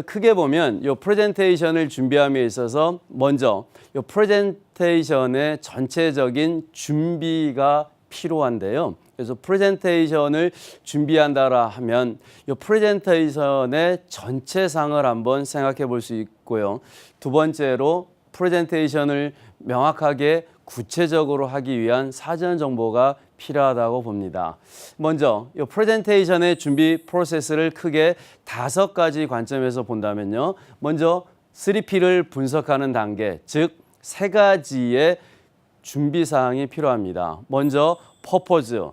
크게 보면 이 프레젠테이션을 준비함에 있어서 먼저 이 프레젠테이션의 전체적인 준비가 필요한데요. 그래서 프레젠테이션을 준비한다라 하면 이 프레젠테이션의 전체상을 한번 생각해 볼 수 있고요. 두 번째로 프레젠테이션을 명확하게 구체적으로 하기 위한 사전 정보가 필요하다고 봅니다. 먼저 이 프레젠테이션의 준비 프로세스를 크게 5가지 관점에서 본다면요. 먼저 3P를 분석하는 단계, 즉 3가지의 준비 사항이 필요합니다. 먼저 purpose,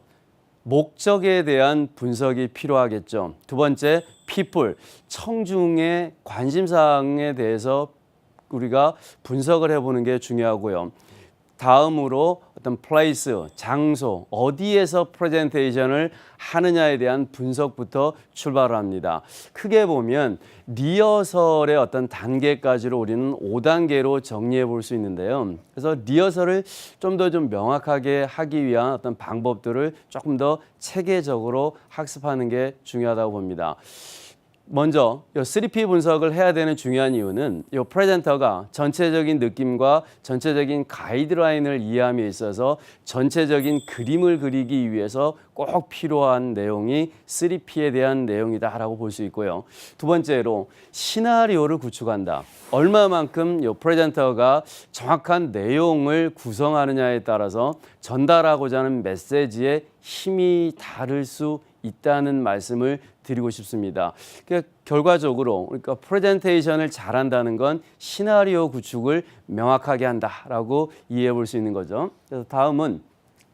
목적에 대한 분석이 필요하겠죠. 두 번째, people, 청중의 관심사항에 대해서 우리가 분석을 해보는 게 중요하고요. 다음으로 어떤 place, 장소, 어디에서 프레젠테이션을 하느냐에 대한 분석부터 출발을 합니다. 크게 보면 리허설의 어떤 단계까지로 우리는 5단계로 정리해 볼 수 있는데요. 그래서 리허설을 좀 더 명확하게 하기 위한 어떤 방법들을 조금 더 체계적으로 학습하는 게 중요하다고 봅니다. 먼저 이 3P 분석을 해야 되는 중요한 이유는 이 프레젠터가 전체적인 느낌과 전체적인 가이드라인을 이해함에 있어서 전체적인 그림을 그리기 위해서 꼭 필요한 내용이 3P에 대한 내용이다라고 볼 수 있고요. 두 번째로 시나리오를 구축한다. 얼마만큼 이 프레젠터가 정확한 내용을 구성하느냐에 따라서 전달하고자 하는 메시지의 힘이 다를 수 있다는 말씀을 드리고 싶습니다. 그러니까 결과적으로 프레젠테이션을 잘한다는 건 시나리오 구축을 명확하게 한다라고 이해해 볼 수 있는 거죠. 그래서 다음은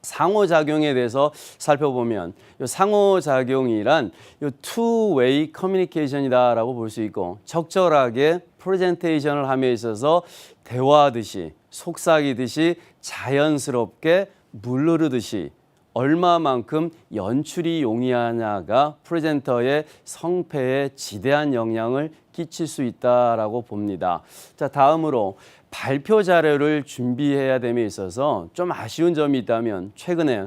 상호작용에 대해서 살펴보면 이 상호작용이란 이 two-way 커뮤니케이션이다라고 볼 수 있고 적절하게 프레젠테이션을 함에 있어서 대화하듯이 속삭이듯이 자연스럽게 물 흐르듯이 얼마만큼 연출이 용이하냐가 프레젠터의 성패에 지대한 영향을 끼칠 수 있다라고 봅니다. 자, 다음으로 발표 자료를 준비해야 됨에 있어서 좀 아쉬운 점이 있다면 최근에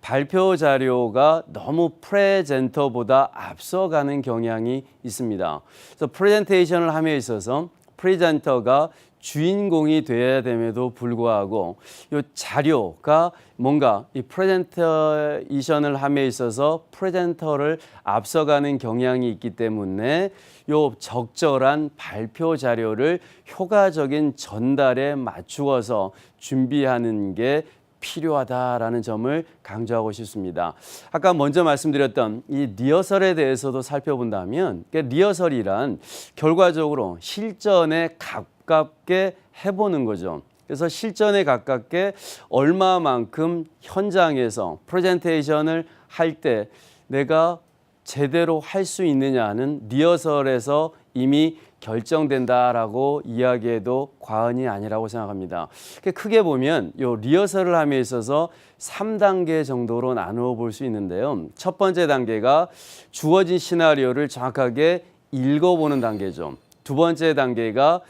발표 자료가 너무 프레젠터보다 앞서가는 경향이 있습니다. 그래서 프레젠테이션을 함에 있어서 프레젠터가 주인공이 되어야 됨에도 불구하고 이 자료가 뭔가 이 프레젠테이션을 함에 있어서 프레젠터를 앞서가는 경향이 있기 때문에 이 적절한 발표 자료를 효과적인 전달에 맞추어서 준비하는 게 필요하다라는 점을 강조하고 싶습니다. 아까 먼저 말씀드렸던 이 리허설에 대해서도 살펴본다면 리허설이란 결과적으로 실전에 가깝게 해보는 거죠. 그래서 실전에 가깝게 얼마만큼 현장에서 프레젠테이션을 할 때 내가 제대로 할 수 있느냐는 리허설에서 이미 결정된다라고 이야기해도 과언이 아니라고 생각합니다. 크게 보면 이 리허설을 함에 있어서 3단계 정도로 나누어 볼 수 있는데요. 첫 번째 단계가 주어진 시나리오를 정확하게 읽어보는 단계죠. 두 번째 단계가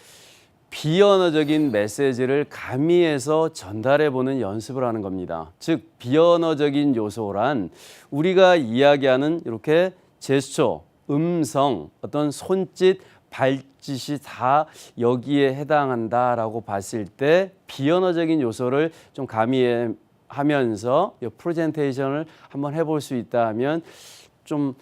비언어적인 메시지를 가미해서 전달해보는 연습을 하는 겁니다. 즉 비언어적인 요소란 우리가 이야기하는 이렇게 제스처, 음성, 어떤 손짓, 발짓이 다 여기에 해당한다라고 봤을 때 비언어적인 요소를 좀 가미하면서 이 프레젠테이션을 한번 해볼 수 있다면 좀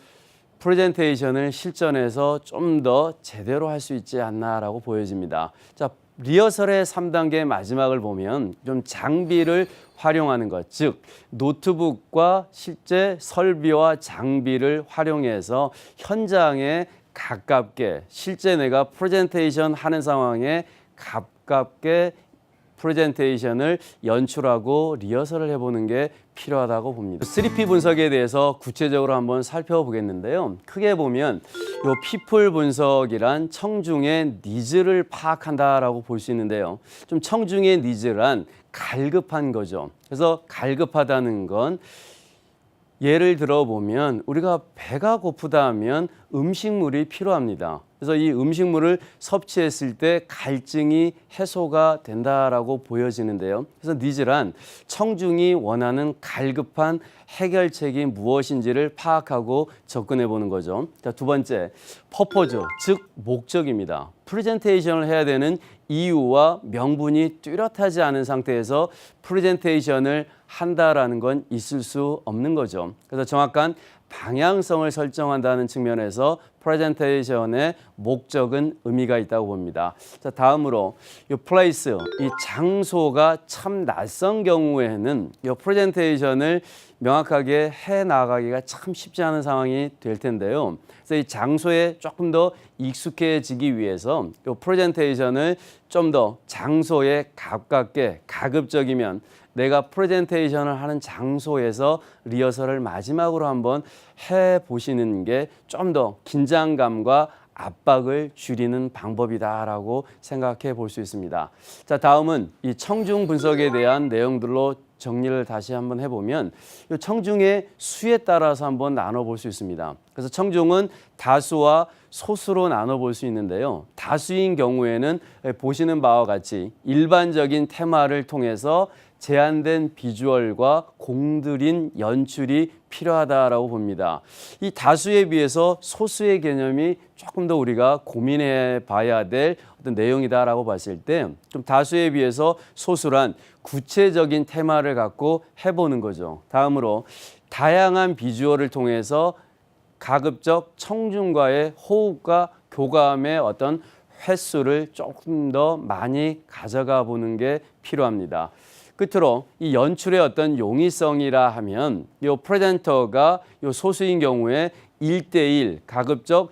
프레젠테이션을 실전에서 좀 더 제대로 할 수 있지 않나라고 보여집니다. 자, 리허설의 3단계 마지막을 보면 좀 장비를 활용하는 것, 즉 노트북과 실제 설비와 장비를 활용해서 현장에 가깝게 실제 내가 프레젠테이션 하는 상황에 가깝게 프레젠테이션을 연출하고 리허설을 해보는 게 필요하다고 봅니다. 3P 분석에 대해서 구체적으로 한번 살펴보겠는데요. 크게 보면 이 people 분석이란 청중의 니즈를 파악한다라고 볼 수 있는데요. 좀 청중의 니즈란 갈급한 거죠. 그래서 갈급하다는 건 예를 들어 보면 우리가 배가 고프다 하면 음식물이 필요합니다. 그래서 이 음식물을 섭취했을 때 갈증이 해소가 된다라고 보여지는데요. 그래서 니즈란 청중이 원하는 갈급한 해결책이 무엇인지를 파악하고 접근해 보는 거죠. 자, 두 번째, 퍼포즈, 즉 목적입니다. 프레젠테이션을 해야 되는 이유와 명분이 뚜렷하지 않은 상태에서 프레젠테이션을 한다라는 건 있을 수 없는 거죠. 그래서 정확한 방향성을 설정한다는 측면에서 프레젠테이션의 목적은 의미가 있다고 봅니다. 자, 다음으로 이 플레이스, 이 장소가 참 낯선 경우에는 이 프레젠테이션을 명확하게 해 나가기가 참 쉽지 않은 상황이 될 텐데요. 그래서 이 장소에 조금 더 익숙해지기 위해서 이 프레젠테이션을 좀 더 장소에 가깝게 가급적이면 내가 프레젠테이션을 하는 장소에서 리허설을 마지막으로 한번 해보시는 게 좀 더 긴장감과 압박을 줄이는 방법이다라고 생각해 볼 수 있습니다. 자, 다음은 이 청중 분석에 대한 내용들로 정리를 다시 한번 해보면 이 청중의 수에 따라서 한번 나눠볼 수 있습니다. 그래서 청중은 다수와 소수로 나눠볼 수 있는데요. 다수인 경우에는 보시는 바와 같이 일반적인 테마를 통해서 제한된 비주얼과 공들인 연출이 필요하다라고 봅니다. 이 다수에 비해서 소수의 개념이 조금 더 우리가 고민해 봐야 될 어떤 내용이다라고 봤을 때 좀 다수에 비해서 소수란 구체적인 테마를 갖고 해보는 거죠. 다음으로 다양한 비주얼을 통해서 가급적 청중과의 호흡과 교감의 어떤 횟수를 조금 더 많이 가져가 보는 게 필요합니다. 끝으로 이 연출의 어떤 용이성이라 하면 이 프레젠터가 이 소수인 경우에 1대1 가급적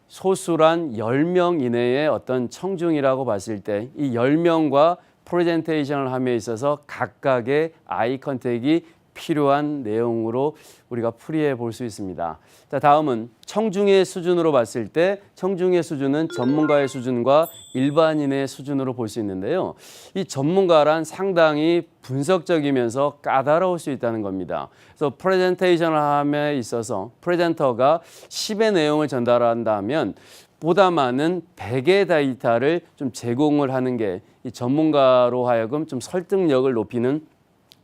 소수란 10명 이내의 어떤 청중이라고 봤을 때 이 10명과 프레젠테이션을 함에 있어서 각각의 아이 컨택이 필요한 내용으로 우리가 풀이해 볼 수 있습니다. 자, 다음은 청중의 수준으로 봤을 때 청중의 수준은 전문가의 수준과 일반인의 수준으로 볼 수 있는데요. 이 전문가란 상당히 분석적이면서 까다로울 수 있다는 겁니다. 그래서 프레젠테이션을 함에 있어서 프레젠터가 10의 내용을 전달한다면 보다 많은 100의 데이터를 좀 제공을 하는 게 이 전문가로 하여금 좀 설득력을 높이는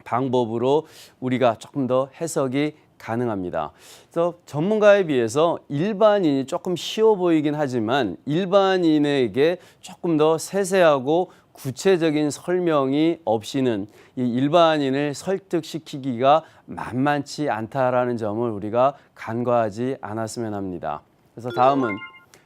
방법으로 우리가 조금 더 해석이 가능합니다. 그래서 전문가에 비해서 일반인이 조금 쉬워 보이긴 하지만 일반인에게 조금 더 세세하고 구체적인 설명이 없이는 이 일반인을 설득시키기가 만만치 않다라는 점을 우리가 간과하지 않았으면 합니다. 그래서 다음은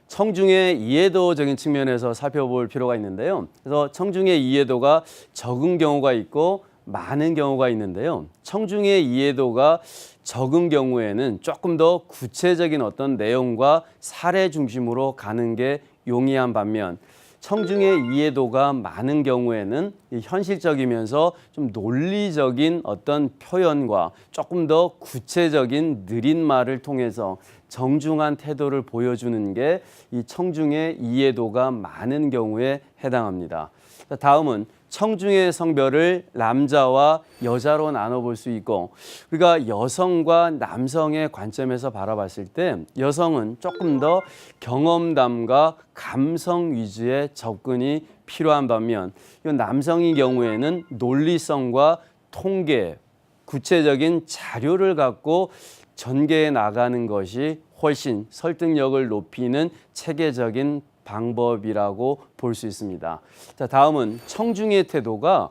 청중의 이해도적인 측면에서 살펴볼 필요가 있는데요. 그래서 청중의 이해도가 적은 경우가 있고 많은 경우가 있는데요. 청중의 이해도가 적은 경우에는 조금 더 구체적인 어떤 내용과 사례 중심으로 가는 게 용이한 반면 청중의 이해도가 많은 경우에는 현실적이면서 좀 논리적인 어떤 표현과 조금 더 구체적인 느린 말을 통해서 정중한 태도를 보여주는 게 이 청중의 이해도가 많은 경우에 해당합니다. 다음은 청중의 성별을 남자와 여자로 나눠볼 수 있고 우리가 여성과 남성의 관점에서 바라봤을 때 여성은 조금 더 경험담과 감성 위주의 접근이 필요한 반면 이 남성의 경우에는 논리성과 통계, 구체적인 자료를 갖고 전개해 나가는 것이 훨씬 설득력을 높이는 체계적인 방법이라고 볼 수 있습니다. 자, 다음은 청중의 태도가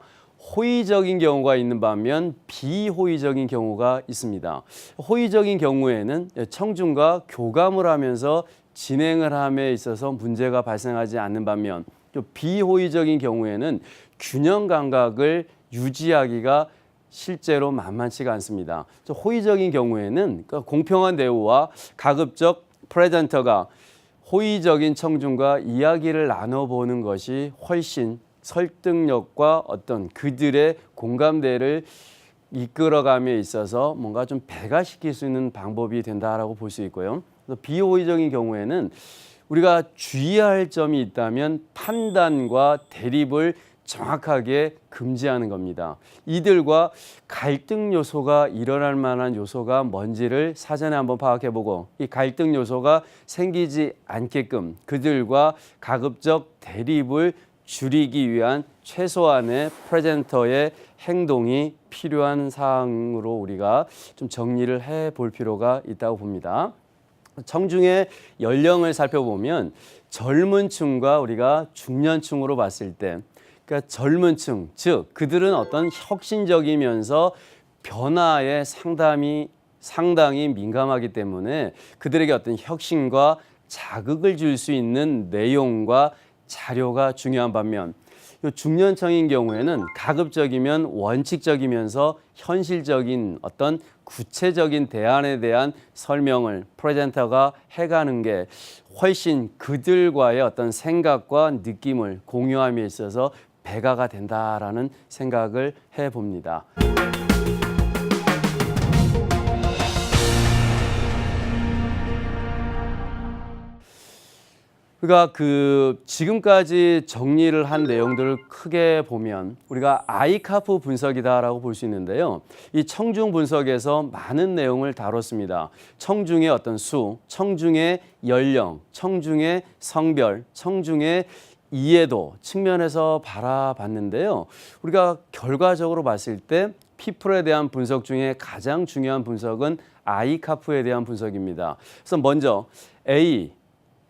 호의적인 경우가 있는 반면 비호의적인 경우가 있습니다. 호의적인 경우에는 청중과 교감을 하면서 진행을 함에 있어서 문제가 발생하지 않는 반면 또 비호의적인 경우에는 균형 감각을 유지하기가 실제로 만만치가 않습니다. 호의적인 경우에는 공평한 대우와 가급적 프레젠터가 호의적인 청중과 이야기를 나눠보는 것이 훨씬 설득력과 어떤 그들의 공감대를 이끌어감에 있어서 뭔가 좀 배가시킬 수 있는 방법이 된다라고 볼 수 있고요. 비호의적인 경우에는 우리가 주의할 점이 있다면 판단과 대립을 정확하게 금지하는 겁니다. 이들과 갈등 요소가 일어날 만한 요소가 뭔지를 사전에 한번 파악해보고 이 갈등 요소가 생기지 않게끔 그들과 가급적 대립을 줄이기 위한 최소한의 프레젠터의 행동이 필요한 사항으로 우리가 좀 정리를 해볼 필요가 있다고 봅니다. 청중의 연령을 살펴보면 젊은 층과 우리가 중년층으로 봤을 때 그러니까 젊은 층, 즉 그들은 어떤 혁신적이면서 변화에 상당히 민감하기 때문에 그들에게 어떤 혁신과 자극을 줄 수 있는 내용과 자료가 중요한 반면 중년층인 경우에는 가급적이면 원칙적이면서 현실적인 어떤 구체적인 대안에 대한 설명을 프레젠터가 해가는 게 훨씬 그들과의 어떤 생각과 느낌을 공유함에 있어서 배가가 된다라는 생각을 해봅니다. 그러니까 지금까지 정리를 한 내용들을 크게 보면 우리가 아이카프 분석이다라고 볼 수 있는데요. 이 청중 분석에서 많은 내용을 다뤘습니다. 청중의 어떤 수, 청중의 연령, 청중의 성별, 청중의 이해도 측면에서 바라봤는데요. 우리가 결과적으로 봤을 때 피플에 대한 분석 중에 가장 중요한 분석은 아이카프에 대한 분석입니다. 그래서 먼저 A,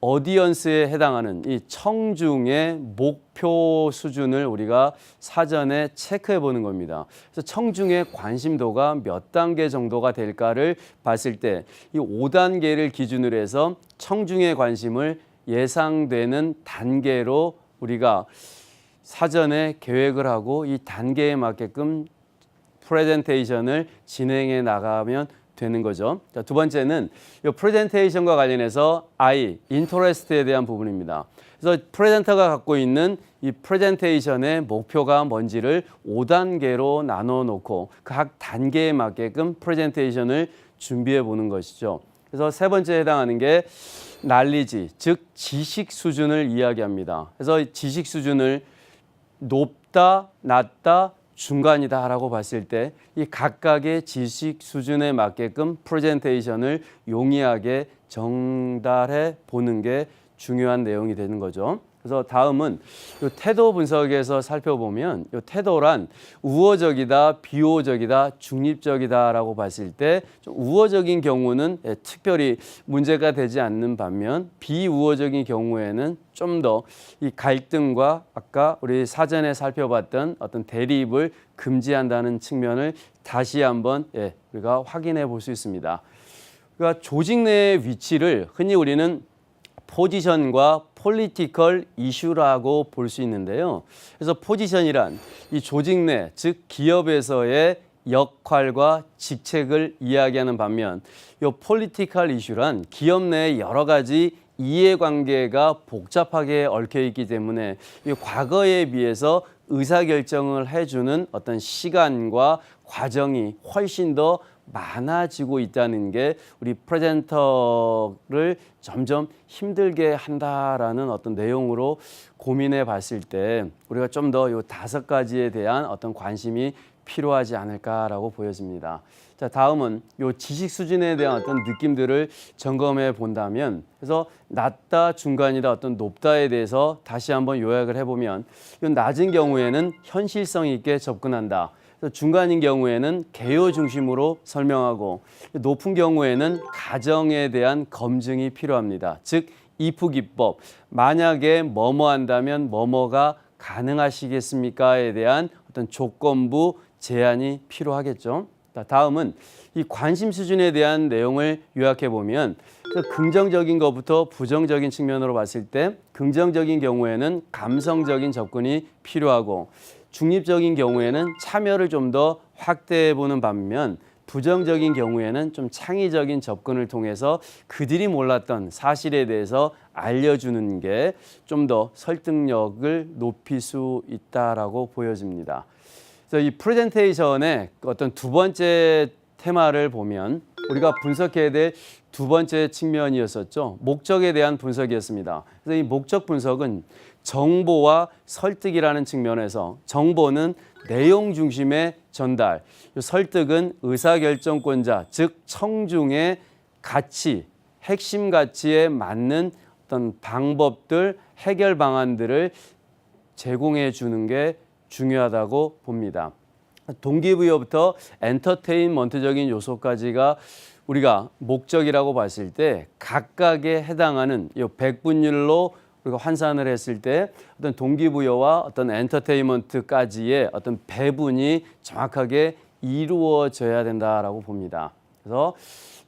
어디언스에 해당하는 이 청중의 목표 수준을 우리가 사전에 체크해 보는 겁니다. 그래서 청중의 관심도가 몇 단계 정도가 될까를 봤을 때 이 5단계를 기준으로 해서 청중의 관심을 예상되는 단계로 우리가 사전에 계획을 하고 이 단계에 맞게끔 프레젠테이션을 진행해 나가면 되는 거죠. 자, 두 번째는 이 프레젠테이션과 관련해서 I, 인터레스트에 대한 부분입니다. 그래서 프레젠터가 갖고 있는 이 프레젠테이션의 목표가 뭔지를 5단계로 나눠 놓고 각 단계에 맞게끔 프레젠테이션을 준비해 보는 것이죠. 그래서 세 번째에 해당하는 게 날리지, 즉 지식 수준을 이야기합니다. 그래서 지식 수준을 높다, 낮다, 중간이다라고 봤을 때 이 각각의 지식 수준에 맞게끔 프레젠테이션을 용이하게 전달해 보는 게 중요한 내용이 되는 거죠. 그래서 다음은 이 태도 분석에서 살펴보면 이 태도란 우호적이다, 비호적이다, 중립적이다라고 봤을 때 좀 우호적인 경우는 특별히 문제가 되지 않는 반면 비우호적인 경우에는 좀 더 이 갈등과 아까 우리 사전에 살펴봤던 어떤 대립을 금지한다는 측면을 다시 한번 우리가 확인해 볼 수 있습니다. 그러니까 조직 내의 위치를 흔히 우리는 포지션과 폴리티컬 이슈라고 볼 수 있는데요. 그래서 포지션이란 이 조직 내, 즉 기업에서의 역할과 직책을 이야기하는 반면 이 폴리티컬 이슈란 기업 내의 여러 가지 이해관계가 복잡하게 얽혀 있기 때문에 이 과거에 비해서 의사결정을 해주는 어떤 시간과 과정이 훨씬 더 많아지고 있다는 게 우리 프레젠터를 점점 힘들게 한다라는 어떤 내용으로 고민해 봤을 때 우리가 좀 더 이 5가지에 대한 어떤 관심이 필요하지 않을까라고 보여집니다. 자, 다음은 이 지식 수준에 대한 어떤 느낌들을 점검해 본다면 그래서 낮다, 중간이다, 어떤 높다에 대해서 다시 한번 요약을 해보면 이 낮은 경우에는 현실성 있게 접근한다. 중간인 경우에는 개요 중심으로 설명하고 높은 경우에는 가정에 대한 검증이 필요합니다. 즉 if 기법, 만약에 뭐뭐 한다면 뭐뭐가 가능하시겠습니까에 대한 어떤 조건부 제한이 필요하겠죠. 다음은 이 관심 수준에 대한 내용을 요약해 보면 긍정적인 것부터 부정적인 측면으로 봤을 때 긍정적인 경우에는 감성적인 접근이 필요하고 중립적인 경우에는 참여를 좀 더 확대해 보는 반면 부정적인 경우에는 좀 창의적인 접근을 통해서 그들이 몰랐던 사실에 대해서 알려주는 게 좀 더 설득력을 높일 수 있다라고 보여집니다. 그래서 이 프레젠테이션의 어떤 두 번째 테마를 보면 우리가 분석해야 될 두 번째 측면이었었죠. 목적에 대한 분석이었습니다. 그래서 이 목적 분석은 정보와 설득이라는 측면에서 정보는 내용 중심의 전달, 설득은 의사결정권자, 즉 청중의 가치, 핵심 가치에 맞는 어떤 방법들, 해결 방안들을 제공해 주는 게 중요하다고 봅니다. 동기부여부터 엔터테인먼트적인 요소까지가 우리가 목적이라고 봤을 때 각각에 해당하는 이 백분율로 우리가 환산을 했을 때 어떤 동기부여와 어떤 엔터테인먼트까지의 어떤 배분이 정확하게 이루어져야 된다라고 봅니다. 그래서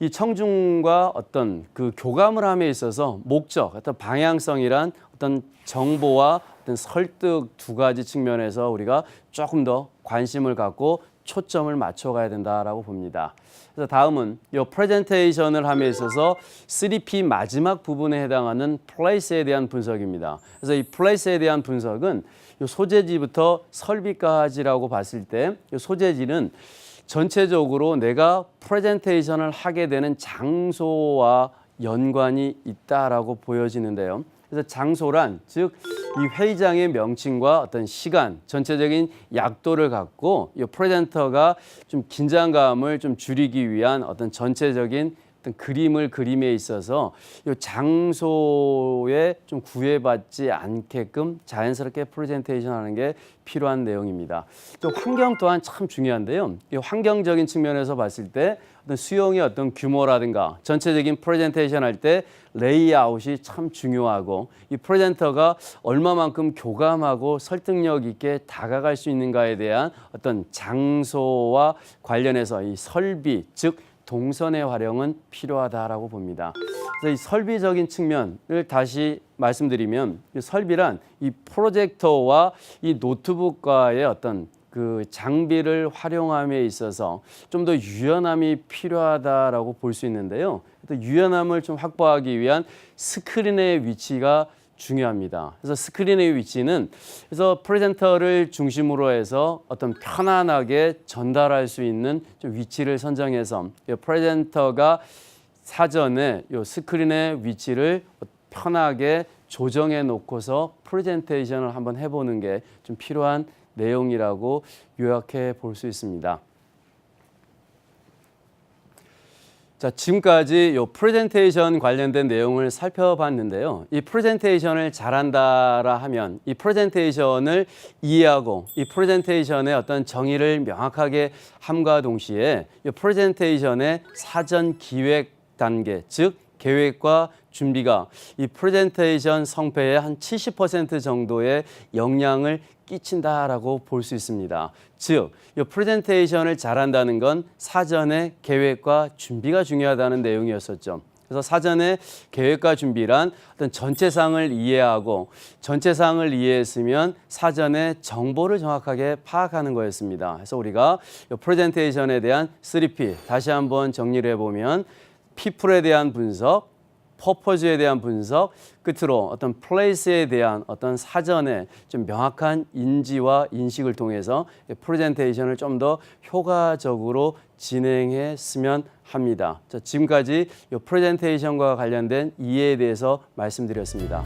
이 청중과 어떤 그 교감을 함에 있어서 목적, 어떤 방향성이란 어떤 정보와 어떤 설득 두 가지 측면에서 우리가 조금 더 관심을 갖고 초점을 맞춰가야 된다라고 봅니다. 그래서 다음은 이 프레젠테이션을 함에 있어서 3P 마지막 부분에 해당하는 플레이스에 대한 분석입니다. 그래서 이 플레이스에 대한 분석은 이 소재지부터 설비까지라고 봤을 때 이 소재지는 전체적으로 내가 프레젠테이션을 하게 되는 장소와 연관이 있다라고 보여지는데요. 그래서 장소란 즉 이 회의장의 명칭과 어떤 시간, 전체적인 약도를 갖고 이 프레젠터가 좀 긴장감을 좀 줄이기 위한 어떤 전체적인 어떤 그림을 그림에 있어서 이 장소에 좀 구애받지 않게끔 자연스럽게 프레젠테이션 하는 게 필요한 내용입니다. 또 환경 또한 참 중요한데요. 이 환경적인 측면에서 봤을 때 어떤 수용의 어떤 규모라든가 전체적인 프레젠테이션 할 때 레이아웃이 참 중요하고 이 프레젠터가 얼마만큼 교감하고 설득력 있게 다가갈 수 있는가에 대한 어떤 장소와 관련해서 이 설비 즉 동선의 활용은 필요하다라고 봅니다. 그래서 이 설비적인 측면을 다시 말씀드리면 이 설비란 이 프로젝터와 이 노트북과의 어떤 그 장비를 활용함에 있어서 좀 더 유연함이 필요하다라고 볼 수 있는데요. 또 유연함을 좀 확보하기 위한 스크린의 위치가 중요합니다. 그래서 스크린의 위치는 그래서 프레젠터를 중심으로 해서 어떤 편안하게 전달할 수 있는 좀 위치를 선정해서 프레젠터가 사전에 이 스크린의 위치를 편하게 조정해 놓고서 프레젠테이션을 한번 해보는 게 좀 필요한 내용이라고 요약해 볼 수 있습니다. 자, 지금까지 이 프레젠테이션 관련된 내용을 살펴봤는데요. 이 프레젠테이션을 잘한다라 하면 이 프레젠테이션을 이해하고 이 프레젠테이션의 어떤 정의를 명확하게 함과 동시에 이 프레젠테이션의 사전 기획 단계, 즉 계획과 준비가 이 프레젠테이션 성패의 한 70% 정도의 영향을 끼친다라고 볼 수 있습니다. 즉, 이 프레젠테이션을 잘한다는 건 사전에 계획과 준비가 중요하다는 내용이었었죠. 그래서 사전에 계획과 준비란 어떤 전체상을 이해하고 전체상을 이해했으면 사전에 정보를 정확하게 파악하는 거였습니다. 그래서 우리가 이 프레젠테이션에 대한 3P 다시 한번 정리를 해보면 people에 대한 분석, 퍼포즈에 대한 분석, 끝으로 어떤 플레이스에 대한 어떤 사전에 좀 명확한 인지와 인식을 통해서 프레젠테이션을 좀 더 효과적으로 진행했으면 합니다. 자, 지금까지 이 프레젠테이션과 관련된 이해에 대해서 말씀드렸습니다.